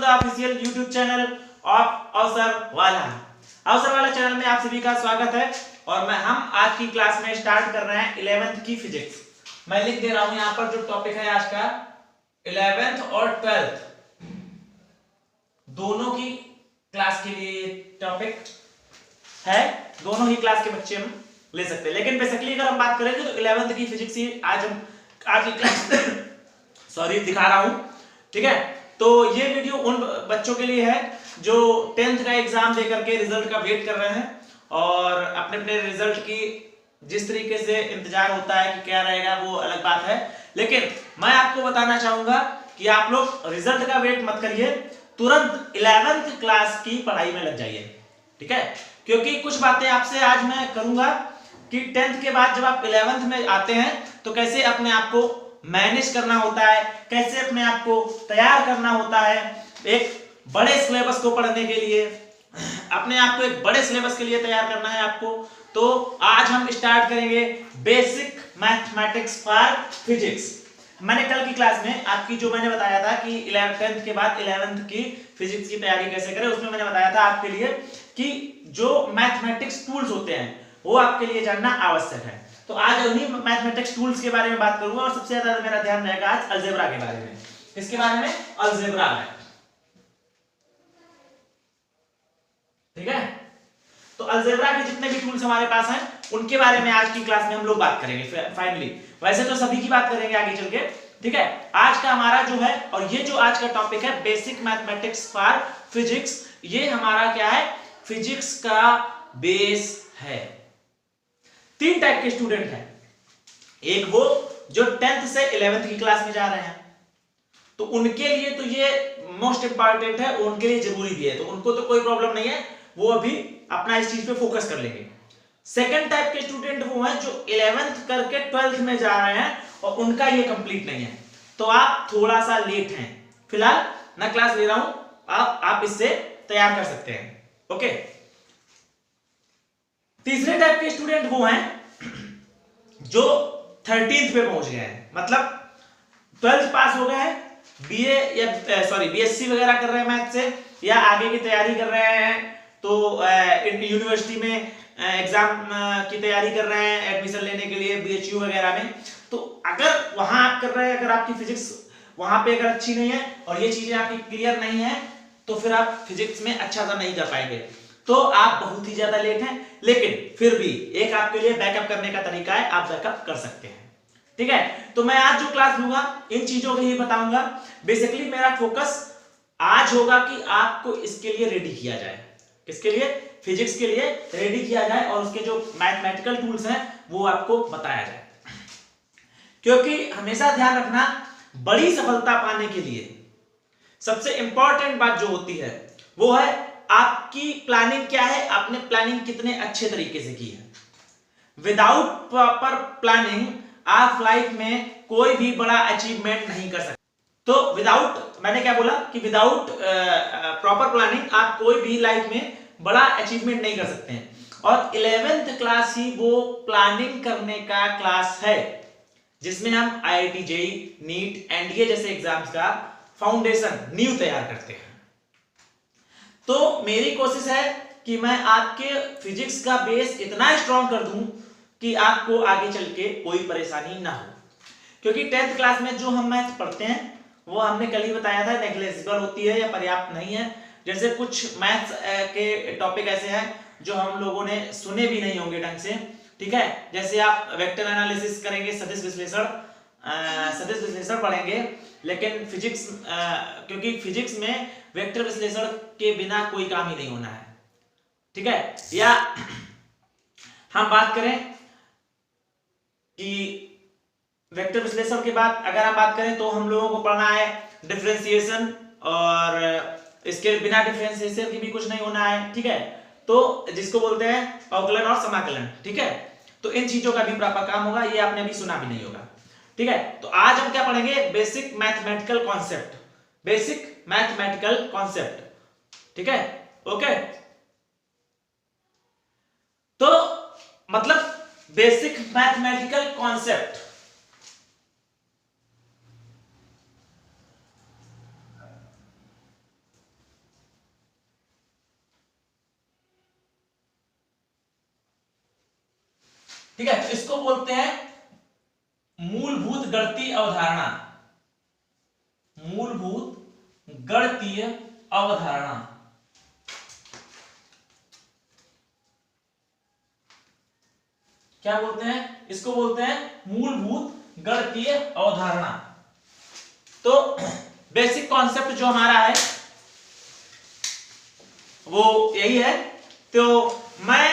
The official YouTube channel of अवसर वाला। अवसर वाला चैनल में आप सभी का स्वागत है और हम आज की क्लास में स्टार्ट कर रहे हैं 11th की फिजिक्स। मैं लिख दे रहा हूं यहां पर जो टॉपिक है आज का 11th और 12th दोनों की क्लास के लिए टॉपिक है। दोनों ही क्लास के बच्चे हम ले सकते हैं, लेकिन बेसिकली अगर हम बात करें तो 11th की फिजिक्स ही आज की क्लास सॉरी दिखा रहा हूं। ठीक है, तो ये वीडियो उन बच्चों के लिए है जो 10th का एग्जाम देकर के रिजल्ट का वेट कर रहे हैं और अपने अपने रिजल्ट की जिस तरीके से इंतजार होता है कि क्या रहेगा वो अलग बात है, लेकिन मैं आपको बताना चाहूंगा कि आप लोग रिजल्ट का वेट मत करिए, तुरंत 11th क्लास की पढ़ाई में लग जाइए। ठीक है, क्योंकि कुछ बातें आपसे आज मैं करूंगा कि 10th के बाद जब आप 11th में आते हैं तो कैसे अपने आप को मैनेज करना होता है, कैसे अपने आप को तैयार करना होता है एक बड़े सिलेबस को पढ़ने के लिए, अपने आप को एक बड़े सिलेबस के लिए तैयार करना है आपको। तो आज हम स्टार्ट करेंगे बेसिक मैथमेटिक्स फॉर फिजिक्स। मैंने कल की क्लास में आपकी जो मैंने बताया था कि 10th के बाद 11th की फिजिक्स की तैयारी कैसे करें, उसमें मैंने बताया था आपके लिए कि जो मैथमेटिक्स टूल्स होते हैं वो आपके लिए जानना आवश्यक है। तो आज उन्हीं मैथमेटिक्स टूल्स के बारे में बात करूंगा और सबसे ज्यादा मेरा ध्यान रहेगा आज अलजेब्रा के बारे में। किसके बारे में? अलजेब्रा में। ठीक है, तो अलजेब्रा के जितने भी टूल्स हमारे पास हैं उनके बारे में आज की क्लास में हम लोग बात करेंगे फाइनली। वैसे तो सभी की बात करेंगे आगे चल के। ठीक है, आज का हमारा जो है और ये जो आज का टॉपिक है बेसिक मैथमेटिक्स फॉर फिजिक्स, ये हमारा क्या है? फिजिक्स का बेस है। 3 टाइप के स्टूडेंट हैं, एक वो जो 10th से 11th की क्लास में जा रहे हैं, तो उनके लिए तो ये मोस्ट इंपॉर्टेंट है, उनके लिए जरूरी भी है, तो उनको तो कोई प्रॉब्लम नहीं है, वो अभी अपना इस चीज पे फोकस कर लेंगे। सेकंड टाइप के स्टूडेंट वो हैं जो 11th करके 12th में जा रहे हैं और उनका ये कंप्लीट नहीं है, तो आप थोड़ा सा लेट हैं। फिलहाल मैं क्लास ले रहा हूं, आप इससे तैयार कर सकते हैं। ओके, तीसरे टाइप के स्टूडेंट वो हैं जो 13th पे पहुंच गए हैं, मतलब 12th पास हो गए हैं, बीए या बीएससी वगैरह कर रहे हैं मैथ से, या आगे की तैयारी कर रहे हैं, तो यूनिवर्सिटी में एग्जाम की तैयारी कर रहे हैं एडमिशन लेने के लिए बीएचयू वगैरह में। तो अगर वहां आप कर रहे हैं, अगर आपकी फिजिक्स वहां पे अगर अच्छी नहीं है और ये चीजें आपकी क्लियर नहीं है, तो फिर आप फिजिक्स में अच्छा सा नहीं कर पाएंगे, तो आप बहुत ही ज्यादा लेट हैं। लेकिन फिर भी एक आपके लिए बैकअप करने का तरीका है, आप बैकअप कर सकते हैं। ठीक है, तो मैं आज जो क्लास लूंगा इन चीजों को ही बताऊंगा। बेसिकली मेरा फोकस आज होगा कि आपको इसके लिए रेडी किया जाए। किसके लिए? फिजिक्स के लिए रेडी किया जाए और उसके जो मैथमेटिकल टूल्स हैं वो आपको बताया जाए, क्योंकि हमेशा ध्यान रखना, बड़ी सफलता पाने के लिए सबसे इंपॉर्टेंट बात जो होती है वो है आपकी प्लानिंग क्या है, आपने प्लानिंग कितने अच्छे तरीके से की है। विदाउट प्रॉपर प्लानिंग आप लाइफ में कोई भी बड़ा अचीवमेंट नहीं कर सकते। तो विदाउट, मैंने क्या बोला कि विदाउट प्रॉपर प्लानिंग आप कोई भी लाइफ में बड़ा अचीवमेंट नहीं कर सकते हैं। और 11th क्लास ही वो प्लानिंग करने का क्लास है जिसमें हम आईआईटी जेईई नीट एनडीए जैसे एग्जाम्स का फाउंडेशन नींव तैयार करते हैं। तो मेरी कोशिश है कि मैं आपके फिजिक्स का बेस इतना स्ट्रॉन्ग कर दूं कि आपको आगे चल के कोई परेशानी ना हो, क्योंकि 10th क्लास में जो हम मैथ पढ़ते हैं वो हमने कल ही बताया था नेग्लिजिबल होती है या पर्याप्त नहीं है। जैसे कुछ मैथ्स के टॉपिक ऐसे हैं जो हम लोगों ने सुने भी नहीं होंगे ढंग से। ठीक है, जैसे आप वेक्टर एनालिसिस करेंगे, सदिश विश्लेषण पढ़ेंगे, लेकिन फिजिक्स क्योंकि फिजिक्स में वेक्टर विश्लेषण के बिना कोई काम ही नहीं होना है। ठीक है, या हम बात करें कि वेक्टर विश्लेषण के बाद अगर हम बात करें तो हम लोगों को पढ़ना है डिफरेंशिएशन, और इसके बिना डिफरेंशिएशन की भी कुछ नहीं होना है। ठीक है, तो जिसको बोलते हैं अवकलन और समाकलन। ठीक है, तो इन चीजों का भी प्रॉपर काम होगा, ये आपने अभी सुना भी नहीं होगा। ठीक है, तो आज हम क्या पढ़ेंगे? Basic mathematical concept. Basic mathematical concept. ठीक है, ओके, तो मतलब बेसिक मैथमेटिकल कॉन्सेप्ट ठीक है, तो इसको बोलते हैं मूलभूत गणितीय अवधारणा, मूलभूत गणितीय अवधारणा। क्या बोलते हैं इसको? बोलते हैं मूलभूत गणितीय अवधारणा। तो बेसिक कॉन्सेप्ट जो हमारा है वो यही है। तो मैं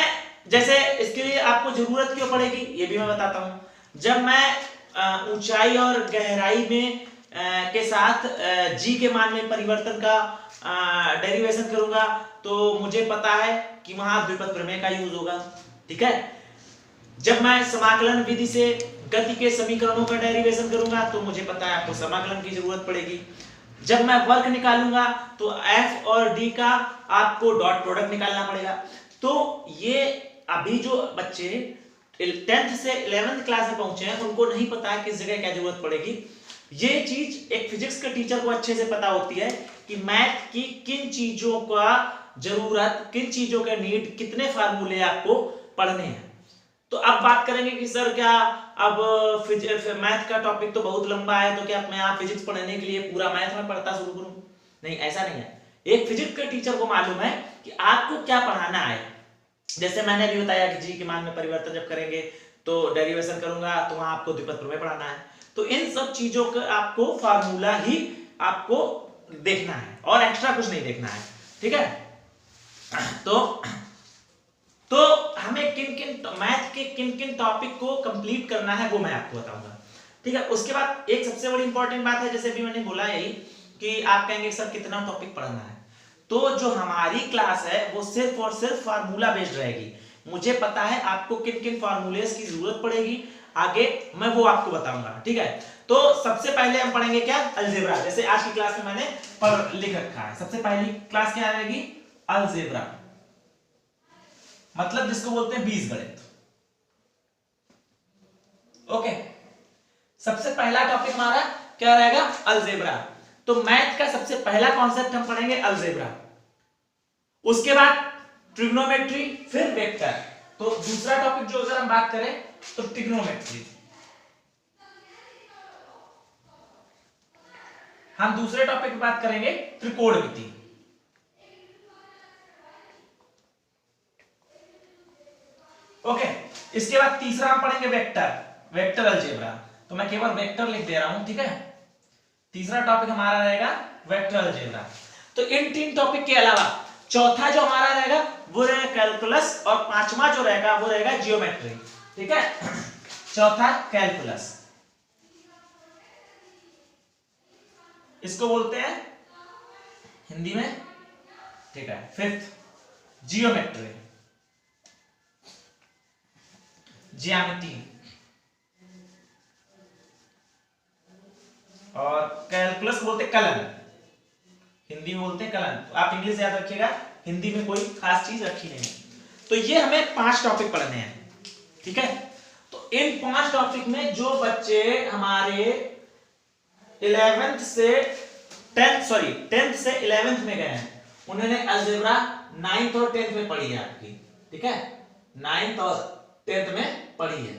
जैसे इसके लिए आपको जरूरत क्यों पड़ेगी ये भी मैं बताता हूं। जब मैं ऊंचाई और गहराई में के साथ जी के मान में परिवर्तन का डेरिवेशन करूंगा तो मुझे पता है कि वहां द्विपद प्रमेय का यूज होगा। ठीक है, जब मैं समाकलन विधि से गति के समीकरणों का डेरिवेशन करूंगा तो मुझे पता है आपको समाकलन की जरूरत पड़ेगी। जब मैं वर्क निकालूंगा तो एफ और डी का आपको डॉट प्रोडक्ट निकालना पड़ेगा। तो ये अभी जो बच्चे 10th से 11th क्लास में पहुंचे हैं उनको नहीं पता है किस जगह क्या जरूरत पड़ेगी। ये चीज एक फिजिक्स के टीचर को अच्छे से पता होती है कि मैथ की किन चीजों का जरूरत, किन चीजों का नीड, कितने फार्मूले आपको पढ़ने हैं। तो अब बात करेंगे कि सर क्या अब मैथ का टॉपिक तो बहुत लंबा है, तो क्या मैं आप फिजिक्स पढ़ने के लिए पूरा मैथ में पढ़ता शुरू करूं? नहीं, ऐसा नहीं है। एक फिजिक्स के टीचर को मालूम है कि आपको क्या पढ़ाना है। जैसे मैंने भी बताया कि जी के मान में परिवर्तन जब करेंगे तो डेरिवेशन करूंगा तो वहां आपको द्विपद प्रमेय पढ़ाना है। तो इन सब चीजों का आपको फार्मूला ही आपको देखना है और एक्स्ट्रा कुछ नहीं देखना है। ठीक है, तो हमें किन किन मैथ के किन किन टॉपिक को कंप्लीट करना है वो मैं आपको बताऊंगा। ठीक है, उसके बाद एक सबसे बड़ी इंपॉर्टेंट बात है, जैसे भी मैंने बोला यही कि आप कहेंगे सर कितना टॉपिक पढ़ना है। तो जो हमारी क्लास है वो सिर्फ और सिर्फ फार्मूला बेस्ड रहेगी। मुझे पता है आपको किन किन फार्मूलेस की जरूरत पड़ेगी, आगे मैं वो आपको बताऊंगा। ठीक है, तो सबसे पहले हम पढ़ेंगे क्या? अलजेब्रा। जैसे आज की क्लास में मैंने लिख रखा है, सबसे पहली क्लास क्या रहेगी? अलजेब्रा, मतलब जिसको बोलते हैं बीजगणित। ओके, सबसे पहला टॉपिक हमारा क्या रहेगा? अलजेब्रा। तो मैथ का सबसे पहला कॉन्सेप्ट हम पढ़ेंगे अलजेब्रा, उसके बाद ट्रिग्नोमेट्री, फिर वेक्टर। तो दूसरा टॉपिक जो अगर हम बात करें तो ट्रिग्नोमेट्री, हम दूसरे टॉपिक की बात करेंगे त्रिकोणमिति। ओके, इसके बाद तीसरा हम पढ़ेंगे वेक्टर, वेक्टर अलजेब्रा। तो मैं केवल वेक्टर लिख दे रहा हूं। ठीक है, तीसरा टॉपिक हमारा रहेगा वेक्टर अलजेब्रा। तो इन तीन टॉपिक के अलावा चौथा जो हमारा रहेगा वो रहेगा कैलकुलस, और पांचवा जो रहेगा वो रहेगा जियोमेट्री। ठीक है, चौथा कैलकुलस, इसको बोलते हैं हिंदी में, ठीक है, फिफ्थ जियोमेट्री, ज्यामिति, और कैलकुलस बोलते कलन, हिंदी में बोलते हैं कलन। तो आप इंग्लिश याद रखिएगा, हिंदी में कोई खास चीज रखी नहीं है। तो ये हमें 5 टॉपिक पढ़ने हैं। ठीक है, तो इन 5 टॉपिक में जो बच्चे हमारे 11th से 11th में गए हैं उन्होंने अलजेब्रा 9th और 10th में पढ़ी है आपकी। ठीक है, 9th और 10th में पढ़ी है।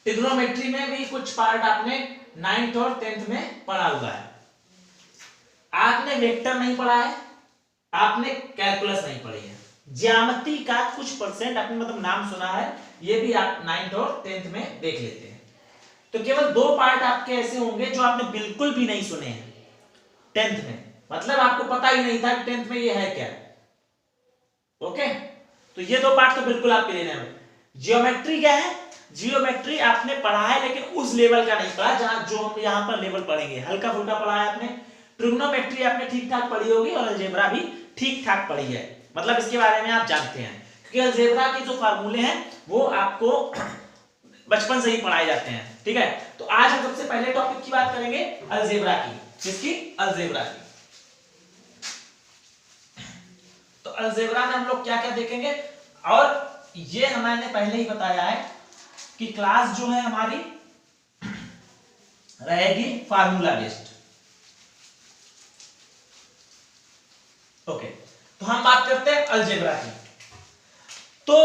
ट्रिग्नोमेट्री में भी कुछ पार्ट आपने 9th और 10th में पढ़ा हुआ है। आपने वेक्टर नहीं पढ़ा है, आपने कैलकुलस नहीं पढ़ी है। ज्यामिति का कुछ परसेंट आपने मतलब नाम सुना है, ये भी आप 9th और 10th में देख लेते हैं। तो केवल 2 पार्ट आपके ऐसे होंगे जो आपने बिल्कुल भी नहीं सुने हैं 10th में, मतलब आपको पता ही नहीं था कि 10th में ये है क्या। ओके, तो ये 2 पार्ट तो बिल्कुल आपके लेने हैं। जियोमेट्री क्या है? जियोमेट्री आपने पढ़ा है लेकिन उस लेवल का नहीं पढ़ा जहां जो हम यहां पर लेवल पढ़ेंगे, हल्का फुल्का पढ़ा है आपने। ट्रिग्नोमेट्री आपने ठीक ठाक पढ़ी होगी और अलजेब्रा भी ठीक ठाक पढ़ी है, मतलब इसके बारे में आप जानते हैं, क्योंकि अलजेब्रा के जो फार्मूले हैं वो आपको बचपन से ही पढ़ाए जाते हैं। ठीक है, तो आज हम सबसे पहले टॉपिक की बात करेंगे अलजेब्रा की, जिसकी अलजेब्रा की। तो अलजेब्रा में हम लोग क्या क्या देखेंगे, और ये हमने पहले ही बताया है कि क्लास जो है हमारी रहेगी फार्मूला बेस्ड। ओके, तो हम बात करते हैं अलजेब्रा की। तो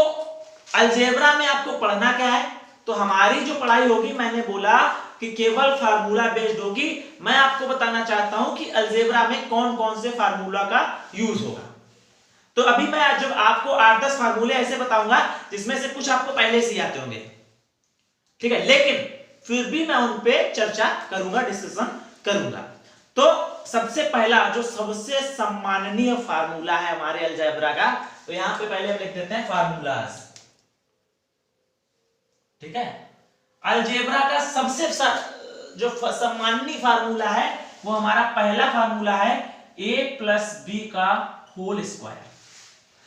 अलजेब्रा में आपको पढ़ना क्या है, तो हमारी जो पढ़ाई होगी, मैंने बोला कि केवल फार्मूला बेस्ड होगी। मैं आपको बताना चाहता हूं कि अलजेब्रा में कौन कौन से फार्मूला का यूज होगा। तो अभी मैं जब आपको 8-10 फार्मूले ऐसे बताऊंगा जिसमें से कुछ आपको पहले से आते होंगे, ठीक है, लेकिन फिर भी मैं उन पे चर्चा करूंगा, डिस्कशन करूंगा। तो सबसे पहला जो सबसे सम्माननीय फार्मूला है हमारे अलजेब्रा का, तो यहां पे पहले हम लिख देते हैं फार्मूलाज, ठीक है। अलजेब्रा का सबसे जो सम्माननीय फार्मूला है वो हमारा पहला फार्मूला है a+b का होल स्क्वायर।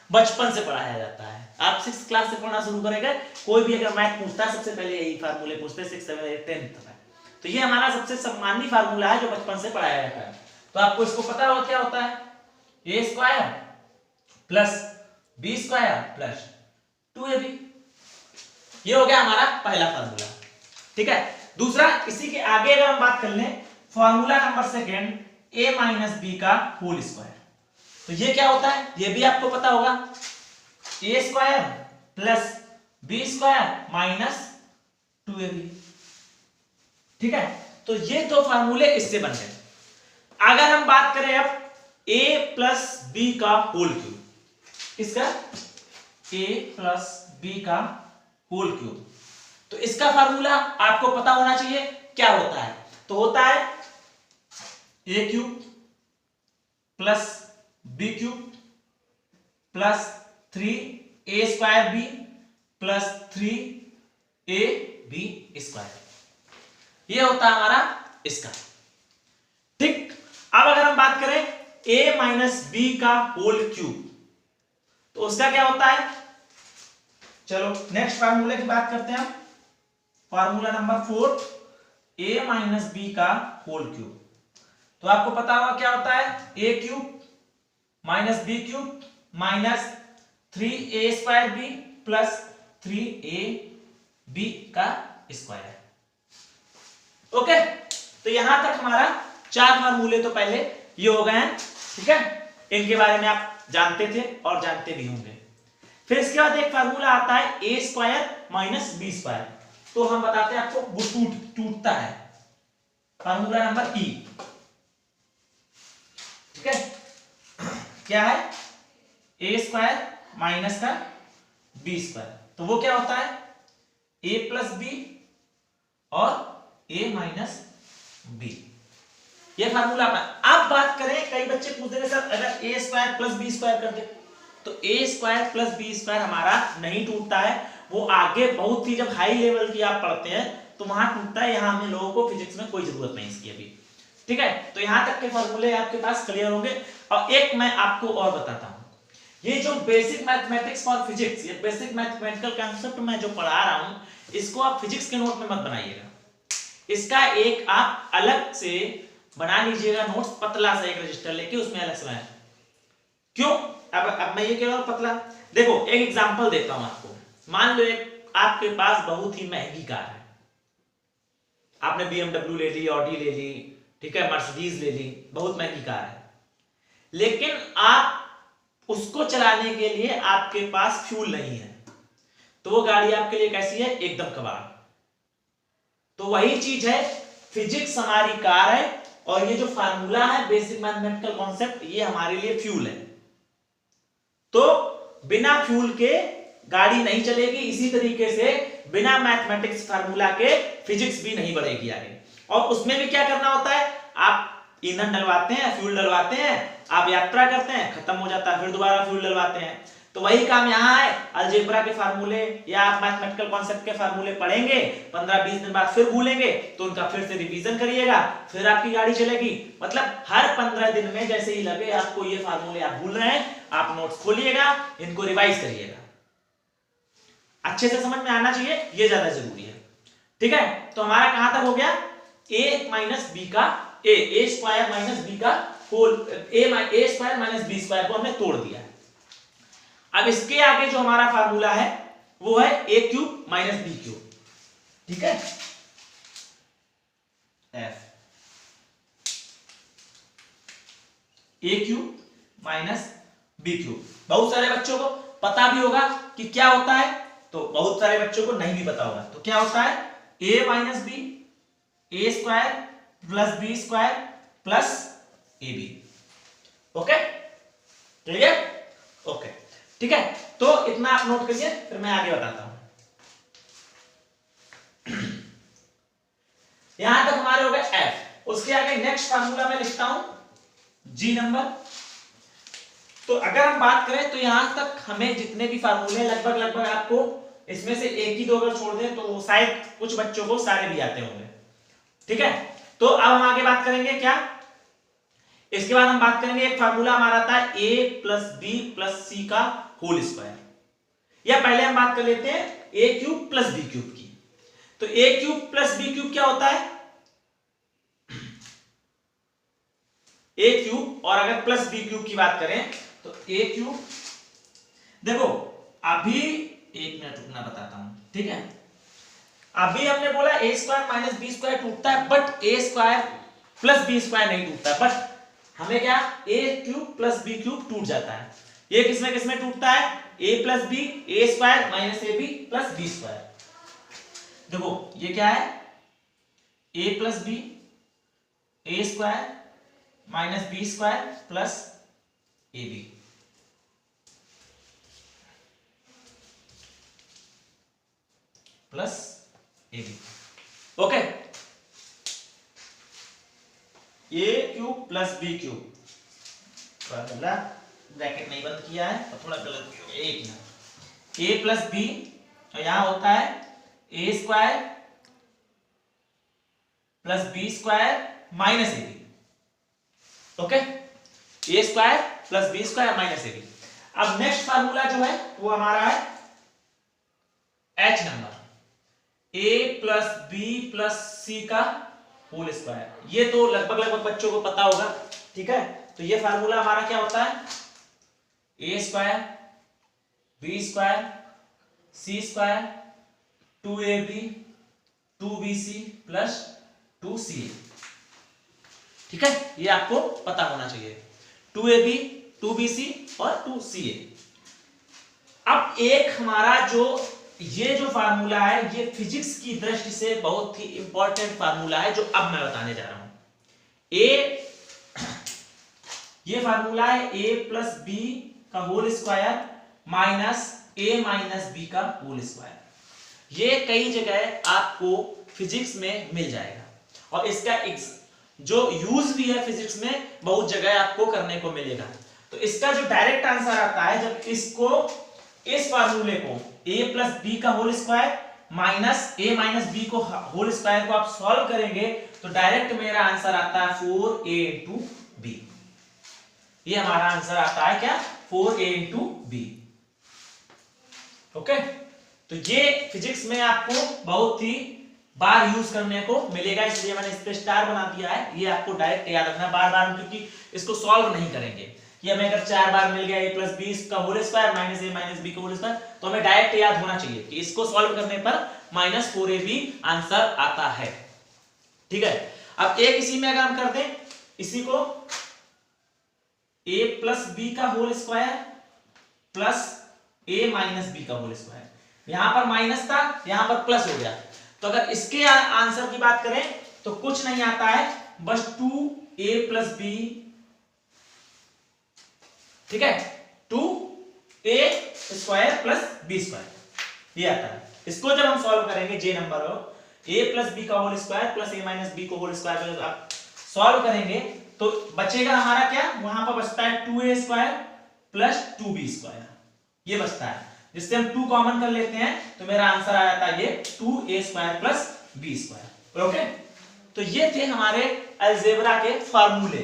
बचपन से पढ़ाया जाता है, आप 6th क्लास से पढ़ना शुरू करेंगे, कोई भी अगर मैथ पूछता है सबसे पहले यही फार्मूले पूछते हैं 6th 7th 8th 10th में। तो ये हमारा सबसे सम्माननीय फार्मूला है जो बचपन से पढ़ाया जाता है। तो आपको इसको पता होगा क्या होता है, a² plus b² plus 2ab। ये हो गया हमारा पहला फार्मूला, ठीक है। दूसरा, इसी के आगे अगर हम बात कर लें, फार्मूला नंबर सेकेंड a-b का होल स्क्वायर। तो ये क्या होता है, ये भी आपको पता होगा, a² plus b² minus 2ab, ठीक है। तो ये दो फार्मूले इससे बन गए। अगर हम बात करें अब a+b का होल क्यूब, इसका a+b का होल क्यूब, तो इसका फार्मूला आपको पता होना चाहिए क्या होता है। तो होता है a³ plus b³ plus 3a² plus 3ab², ये होता है हमारा इसका, ठीक। अब अगर हम बात करें a-b का होल क्यूब, तो उसका क्या होता है, चलो नेक्स्ट फार्मूले की बात करते हैं हम। फार्मूला नंबर 4 a-b का होल क्यूब। तो आपको पता होगा क्या होता है, a³ minus b³ minus 3a² plus 3ab का स्क्वायर। ओके, तो यहां तक हमारा 4 फार्मूले तो पहले ये हो गए हैं, ठीक है। इनके बारे में आप जानते थे और जानते भी होंगे। फिर इसके बाद एक फार्मूला आता है a² माइनस b²। तो हम बताते हैं आपको, वो टूटता है, फार्मूला नंबर E, ठीक है। क्या है, a² माइनस का b²। तो वो क्या होता है, a+b और a माइनस b, ये फार्मूला अपना। अब बात करें, कई बच्चे पूछते हैं सर अगर a² प्लस b² कर दे, तो a² प्लस b² हमारा नहीं टूटता है, वो आगे बहुत ही जब हाई लेवल की आप पढ़ते हैं तो वहां टूटता है, यहां हमें लोगों को फिजिक्स में कोई जरूरत नहीं इसकी अभी, ठीक है। तो यहां तक के फार्मूले आपके पास क्लियर होंगे। और एक मैं आपको और बताता हूं, ये जो बेसिक मैथमेटिक्स फॉर फिजिक्स, ये बेसिक मैथमेटिकल कॉन्सेप्ट मैं जो पढ़ा रहा हूं, इसको आप फिजिक्स के नोट में मत बनाइएगा, इसका एक आप अलग से बना लीजिएगा नोट्स, पतला सा एक रजिस्टर लेके उसमें अलग से बनाए। क्यों, अब मैं ये कह रहा हूं पतला, देखो एक एग्जांपल देता हूं आपको। मान लो एक आपके पास बहुत ही महंगी कार है, आपने BMW ले ली, ऑडी ले ली, ठीक है, मर्सिडीज ले ली, बहुत महंगी कार है, लेकिन आप उसको चलाने के लिए आपके पास फ्यूल नहीं है, तो वो गाड़ी आपके लिए कैसी है, एकदम कबाड़। तो वही चीज है, फिजिक्स हमारी कार है और ये जो फार्मूला है बेसिक मैथमेटिकल कॉन्सेप्ट, ये हमारे लिए फ्यूल है। तो बिना फ्यूल के गाड़ी नहीं चलेगी, इसी तरीके से बिना मैथमेटिक्स फार्मूला के फिजिक्स भी नहीं बढ़ेगी आगे। और उसमें भी क्या करना होता है, आप ईंधन डलवाते हैं, फ्यूल डलवाते हैं, आप यात्रा करते हैं, खत्म हो जाता है, फिर दोबारा फ्यूल डलवाते हैं। तो वही काम यहाँ है, अलजेब्रा के फार्मूले या आप मैथमेटिकल कॉन्सेप्ट के फार्मूले पढ़ेंगे, 15-20 दिन बाद फिर भूलेंगे, तो उनका फिर से रिवीजन करिएगा, फिर आपकी गाड़ी चलेगी। मतलब हर 15 दिन में जैसे ही लगे आपको ये फार्मूले आप भूल रहे हैं, आप नोट्स खोलिएगा, इनको रिवाइज करिएगा, अच्छे से समझ में आना चाहिए, ये ज्यादा जरूरी है, ठीक है। तो हमारा कहां तक हो गया, a माइनस b का a² माइनस b का होल, a² माइनस b² को हमने तोड़ दिया। अब इसके आगे जो हमारा फार्मूला है वो है a³ माइनस b³, ठीक है, f a³ माइनस b³। बहुत सारे बच्चों को पता भी होगा कि क्या होता है, तो बहुत सारे बच्चों को नहीं भी पता होगा। तो क्या होता है a minus B A square plus B square plus A B. Okay clear? Okay ठीक है, तो इतना आप नोट करिए, फिर मैं आगे बताता हूं। यहां तक हमारे हो गए f। उसके आगे नेक्स्ट फार्मूला मैं लिखता हूं g नंबर। तो अगर हम बात करें तो यहां तक हमें जितने भी फार्मूले लगभग आपको इसमें से एक ही दो अगर छोड़ दें तो शायद कुछ बच्चों को सारे भी आते होंगे। ठीक है, तो अब हम आगे बात करेंगे क्या, इसके बाद हम बात करेंगे एक फार्मूला हमारा आता है a plus B plus C का होल स्क्वायर, या पहले हम बात कर लेते हैं a cube plus B cube की। तो a cube plus B cube क्या होता है, a क्यूब, और अगर प्लस बी क्यूब की बात करें तो a क्यूब, देखो अभी एक मिनट रुकना बताता हूं, ठीक है। अभी हमने बोला a square minus B square टूटता है, but a square plus B square नहीं टूटता, बट हमें क्या a cube plus B cube टूट जाता है। ये किसमें किसमें टूटता है, a plus B, A square minus A B plus B square. देखो ये क्या है, a plus B A square minus B square plus A B. Plus A B. Okay, A cube plus B cube, formula bracket नहीं बंद किया है और थोड़ा गलत हो गया, एक मिनट, ए प्लस बी, तो यहां होता है A square plus B square minus A B. Okay, A square plus B square minus A B. अब नेक्स्ट फार्मूला जो है वो हमारा है H number, a plus B plus C का होल स्क्वायर। ये तो लगभग बच्चों को पता होगा, ठीक है। तो ये फार्मूला हमारा क्या होता है, a square B square C square 2ab 2bc plus 2ca। ठीक है, ये आपको पता होना चाहिए, 2ab 2bc और 2ca। अब एक हमारा जो ये जो फार्मूला है ये फिजिक्स की दृष्टि से बहुत ही इंपॉर्टेंट फार्मूला है, जो अब मैं बताने जा रहा हूं। ये फार्मूला है a प्लस बी का whole square minus a minus B का होल स्क्वायर। ये कई जगह आपको फिजिक्स में मिल जाएगा, और इसका जो यूज भी है फिजिक्स में बहुत जगह आपको करने को मिलेगा। तो इसका जो डायरेक्ट आंसर आता है, जब इसको इस फार्मूले को a प्लस बी का whole square minus a minus B को होल स्क्वायर को आप सॉल्व करेंगे तो डायरेक्ट मेरा आंसर आता है 4a इंटू बी। ये हमारा आंसर आता है क्या, 4a इंटू बी। ओके, तो ये फिजिक्स में आपको बहुत ही बार यूज करने को मिलेगा, इसलिए मैंने इस पे स्टार बना दिया है। ये आपको डायरेक्ट याद रखना बार बार, क्योंकि इसको सॉल्व नहीं करेंगे कि हमें अगर 4 बार मिल गया a प्लस बी का whole square minus a minus B का होल स्क्वायर, तो हमें डायरेक्ट याद होना चाहिए कि इसको सॉल्व करने पर माइनस 4ab आंसर आता है। ठीक है, अब एक इसी में अगर हम कर दें, इसी को a प्लस बी का whole square plus a minus B का होल स्क्वायर, यहां पर माइनस था यहां पर प्लस हो गया, तो अगर इसके आंसर की बात करें तो कुछ नहीं आता है, बस 2a प्लस बी, ठीक है, 2a square plus B square, ये आता है। इसको जब हम सॉल्व करेंगे जे नंबर हो, a प्लस बी का whole square plus a minus B को होल स्क्वायर आप सॉल्व करेंगे तो बचेगा हमारा क्या, वहां पर बचता है 2a square plus 2b square, ये बचता है, जिससे हम 2 कॉमन कर लेते हैं तो मेरा आंसर आ जाता है ये 2a square plus b square. Okay, तो ये थे हमारे अलजेब्रा के फार्मूले।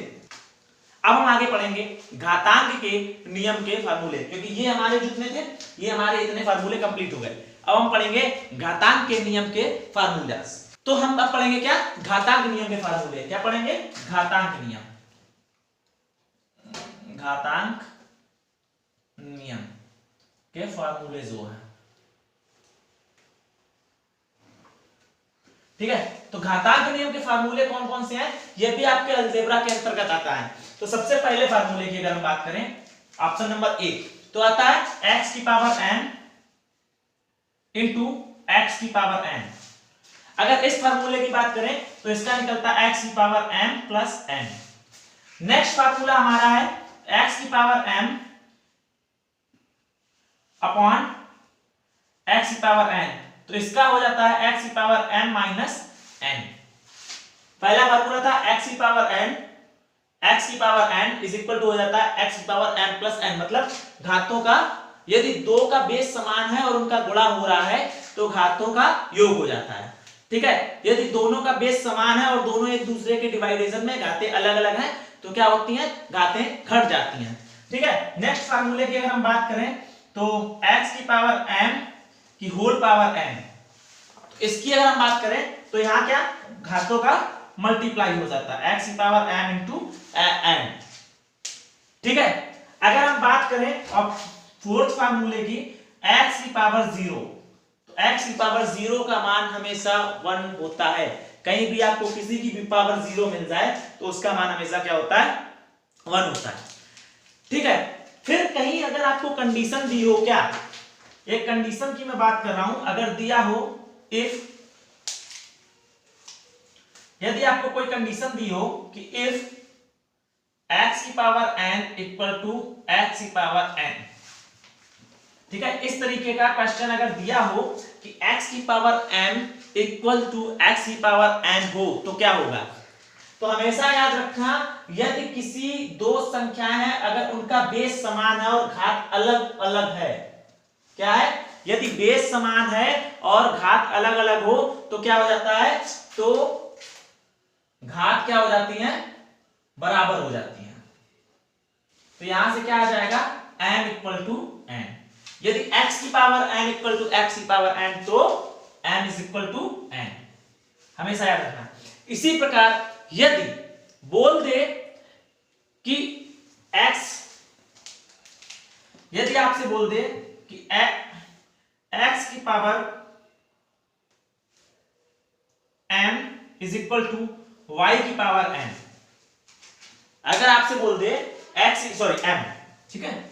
अब हम आगे पढ़ेंगे घातांक के नियम के फार्मूले, क्योंकि ये हमारे जितने थे ये हमारे इतने फार्मूले कंप्लीट हो गए। अब हम पढ़ेंगे घातांक के नियम के फार्मूलास। तो हम अब पढ़ेंगे क्या, घातांक नियम के फार्मूले। क्या पढ़ेंगे, घातांक नियम, घातांक नियम के फार्मूले जो है, ठीक है। तो घातांक नियम के फार्मूले कौन कौन से हैं, ये भी आपके अलजेब्रा के अंतर्गत आता है। तो सबसे पहले फार्मूले की अगर हम बात करें, ऑप्शन नंबर 1 तो आता है x की पावर n इंटू एक्स की पावर एन। अगर इस फार्मूले की बात करें तो इसका निकलता है एक्स की power M plus N. Next formula हमारा है एक्स की पावर एम अपॉन एक्स की पावर एन, तो इसका हो जाता है एक्स की पावर एम माइनस एन। पहला फार्मूला था एक्स की पावर एन, एक्स की power N is equal to हो जाता है एक्स की पावर एम प्लस एन, मतलब घातों का यदि दो का बेस समान है और उनका गुणा हो रहा है तो घातों का योग हो जाता है। ठीक है, यदि दोनों का बेस समान है और दोनों एक दूसरे के डिवाइडेशन में घातें अलग अलग हैं तो क्या होती हैं, घातें घट जाती हैं। ठीक है, नेक्स्ट फार्मूले की अगर हम बात करें तो x की पावर m की होल पावर n, इसकी अगर हम बात करें तो यहां क्या घातों का मल्टीप्लाई हो जाता है x की पावर m इंटू n। ठीक है, अगर हम बात करें अब फोर्थ फार्मूले की x की पावर 0, तो x की पावर 0 का मान हमेशा 1 होता है। कहीं भी आपको किसी की भी पावर 0 मिल जाए तो उसका मान हमेशा क्या होता है, 1 होता है। ठीक है, फिर कहीं अगर आपको कंडीशन दी हो, क्या एक कंडीशन की मैं बात कर रहा हूं, अगर दिया हो इफ, यदि आपको कोई कंडीशन दी हो कि इफ x की power n equal to x की पावर n, ठीक है, इस तरीके का क्वेश्चन अगर दिया हो कि x की power m equal to x की पावर n हो तो क्या होगा, तो हमेशा याद रखना यदि किसी दो संख्याएं हैं अगर उनका बेस समान है और घात अलग अलग है, क्या है, यदि बेस समान है और घात अलग अलग हो तो क्या हो जाता है, तो घात क्या हो जाती है, बराबर हो जाती है। तो यहां से क्या आ जाएगा m इक्वल टू n, यदि x की power n equal to x की पावर n तो m is equal to n, हमेशा याद रखना। इसी प्रकार यदि बोल दे कि x, यदि आपसे बोल दे कि x की power m is equal to y की पावर n, अगर आपसे बोल दे m, ठीक है,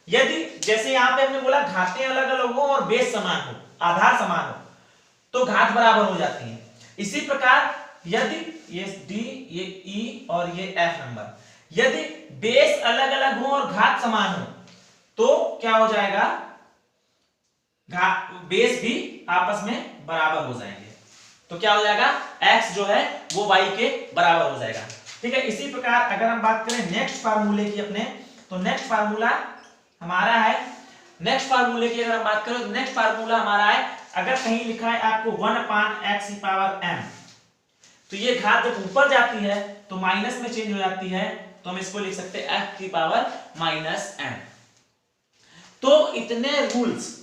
यदि जैसे यहां पे हमने बोला घातें अलग अलग हो और बेस समान हो, आधार समान हो तो घात बराबर हो जाती है। इसी प्रकार यदि ये d, ये e और ये f नंबर, यदि बेस अलग अलग हो और घात समान हो तो क्या हो जाएगा, बेस भी आपस में बराबर हो जाएंगे, तो क्या हो जाएगा x जो है वो y के बराबर हो जाएगा। ठीक है, इसी प्रकार अगर हम बात करें नेक्स्ट फार्मूले की अपने, तो नेक्स्ट फार्मूला हमारा है, नेक्स्ट फार्मूले की अगर हम बात करें तो नेक्स्ट फार्मूला हमारा है, अगर कहीं लिखा है आपको 1/x की पावर m, तो ये घात जब ऊपर जाती है तो माइनस में चेंज हो जाती है, तो हम इसको लिख सकते हैं f की पावर माइनस m। तो इतने रूल्स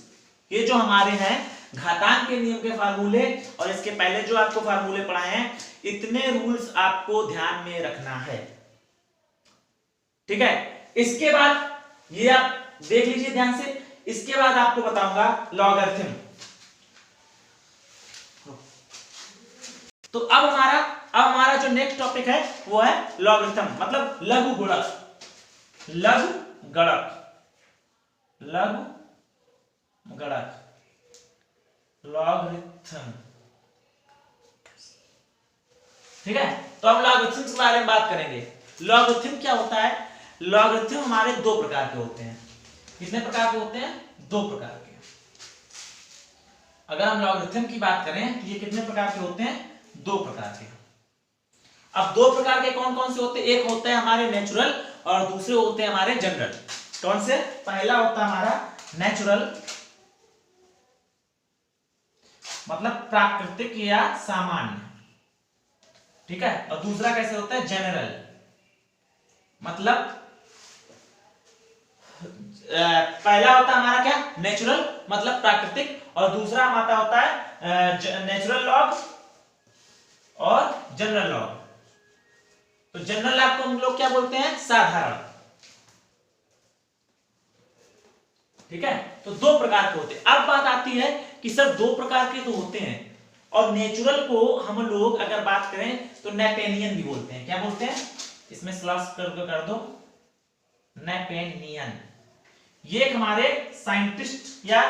ये जो हमारे हैं घातांक के नियम के फार्मूले और इसके पहले जो आपको फार्मूले पढ़ाए हैं, इतने रूल्स आपको ध्यान में रखना है। ठीक है, इसके बाद ये आप देख लीजिए ध्यान से, इसके बाद आपको बताऊंगा लॉगरिथम। तो अब हमारा जो नेक्स्ट टॉपिक है वो है लॉगरिथम, मतलब लघु गुणक, लघु गणक, लघु गणक, लॉगरिथम। ठीक है, तो हम लॉगरिथम के बारे में बात करेंगे। लॉगरिथम क्या होता है, लॉगरिथम हमारे दो प्रकार के होते हैं। कितने प्रकार के होते हैं, दो प्रकार के। अगर हम लॉगरिथम की बात करें तो ये कितने प्रकार के होते हैं, दो प्रकार के। अब दो प्रकार के कौन कौन से होते हैं, एक होते हैं हमारे नेचुरल और दूसरे होते हैं हमारे जनरल। कौन से, पहला होता है हमारा नेचुरल, मतलब प्राकृतिक या सामान्य, ठीक है, और दूसरा कैसे होता है जनरल, मतलब पहला होता है हमारा क्या, नेचुरल मतलब प्राकृतिक, और दूसरा हमारा होता है नेचुरल लॉग और जनरल लॉग। तो जनरल लॉग को हम लोग क्या बोलते हैं, साधारण। ठीक है, तो दो प्रकार के होते हैं। अब बात आती है कि सर दो प्रकार के तो होते हैं, और नेचुरल को हम लोग अगर बात करें तो नेपेनियन भी बोलते हैं। क्या बोलते हैं, इसमें स्लैश कर दो, नेपेनियन। ये एक हमारे साइंटिस्ट या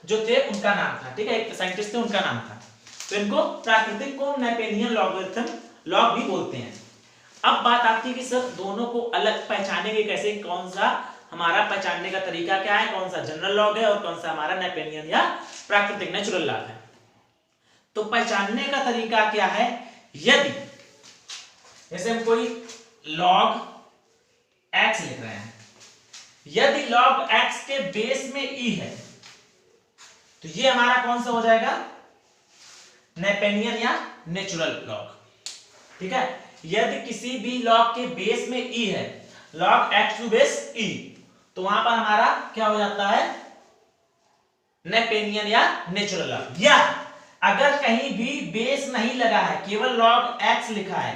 जो थे उनका नाम था, ठीक है, एक साइंटिस्ट थे उनका नाम था। तो इनको प्राकृतिक को नेपेनियन लॉगरिथम लॉग भी बोलते हैं। अब बात आती है कि सर दोनों को अलग पहचानेंगे कैसे, कौन सा हमारा पहचानने का तरीका क्या है, कौन सा जनरल लॉग है और कौन सा हमारा नेपेनियन या प्राकृतिक नेचुरल लॉग है। तो पहचानने का तरीका क्या है, यदि जैसे हम कोई log x लिख रहे हैं, यदि log x के बेस में e है तो ये हमारा कौन सा हो जाएगा, नेपेनियन या नेचुरल लॉग, ठीक है। यदि किसी भी लॉग के बेस में e है, log x to base e, तो वहां पर हमारा क्या हो जाता है, नेपेनियन या नेचुरल लॉग। या अगर कहीं भी बेस नहीं लगा है, केवल log x लिखा है,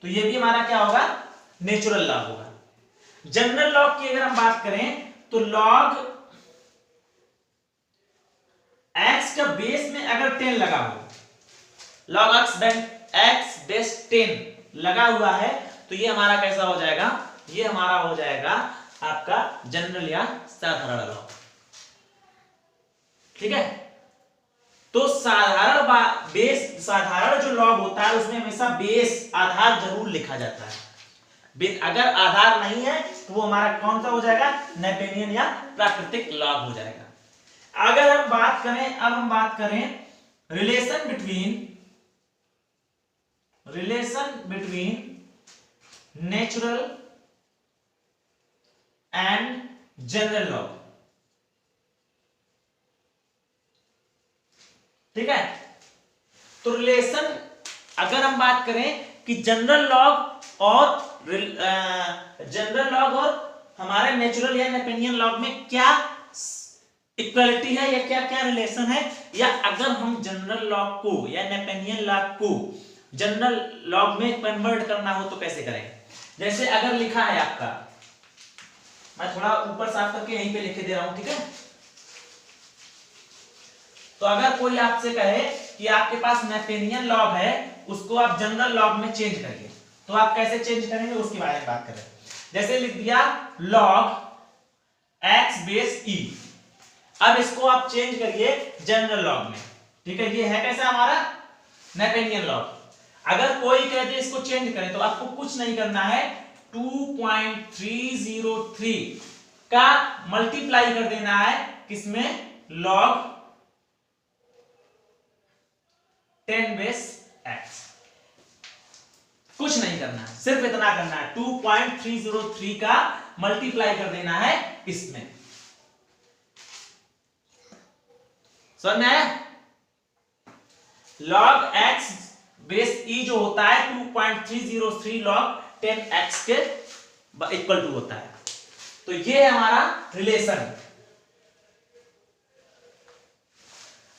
तो ये भी हमारा क्या होगा, नेचुरल लॉग होगा। जनरल लॉग की अगर हम बात करें तो log x का बेस में अगर 10 लगा हो, log x बेस 10 लगा हुआ है, तो ये हमारा कैसा हो जाएगा, ये हमारा हो जाएगा आपका जनरल या साधारण लॉग, ठीक है। तो साधारण जो लॉग होता है उसमें हमेशा बेस आधार जरूर लिखा जाता है। अगर आधार नहीं है तो वो हमारा कौन सा हो जाएगा, नेपेनियन या प्राकृतिक लॉग हो जाएगा। अगर हम बात करें, अब हम बात करें relation between natural and general log, ठीक है। तो रिलेशन अगर हम बात करें कि जनरल लॉग और हमारे नेचुरल या नेपेनियन लॉग में क्या इक्वलिटी है या क्या क्या रिलेशन है, या अगर हम जनरल लॉग को या नेपेनियन लॉग को जनरल लॉग में कन्वर्ट करना हो तो कैसे करें। जैसे अगर लिखा है आपका, मैं थोड़ा ऊपर साफ करके यहीं पे लिख दे रहा हूं, ठीक है। तो अगर कोई आपसे कहे कि आपके पास नेपेनियन लॉग है, उसको आप जनरल लॉग में चेंज करिए, तो आप कैसे चेंज करेंगे उसके बारे में बात करें। जैसे लिख दिया log x बेस e, अब इसको आप चेंज करिए जनरल लॉग में, ठीक है। ये है कैसा हमारा नेपेनियन लॉग। अगर कोई कहते इसको चेंज करें तो आपको कुछ नहीं करना है, 2.303 का मल्टीप्लाई कर देना है किसमें, log 10 बेस x। कुछ नहीं करना है, सिर्फ इतना करना है, 2.303 का मल्टीप्लाई कर देना है इसमें। समझ में आया। log x बेस e जो होता है 2.303 log 10x के इक्वल टू होता है। तो ये है हमारा रिलेशन।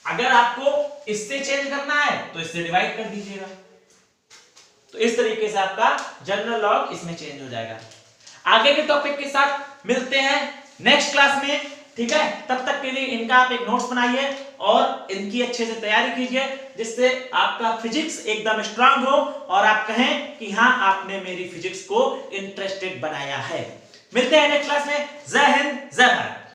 अगर आपको इससे चेंज करना है तो इससे डिवाइड कर दीजिएगा, तो इस तरीके से आपका जनरल लॉग इसमें चेंज हो जाएगा। आगे के टॉपिक के साथ मिलते हैं नेक्स्ट क्लास में, ठीक है। तब तक के लिए इनका आप एक नोट्स बनाइए और इनकी अच्छे से तैयारी कीजिए, जिससे आपका फिजिक्स एकदम स्ट्रांग हो और आप कहें कि हाँ आपने मेरी फिजिक्स को इंटरेस्टेड बनाया है। मिलते हैं नेक्स्ट क्लास में। जय हिंद, जय भारत।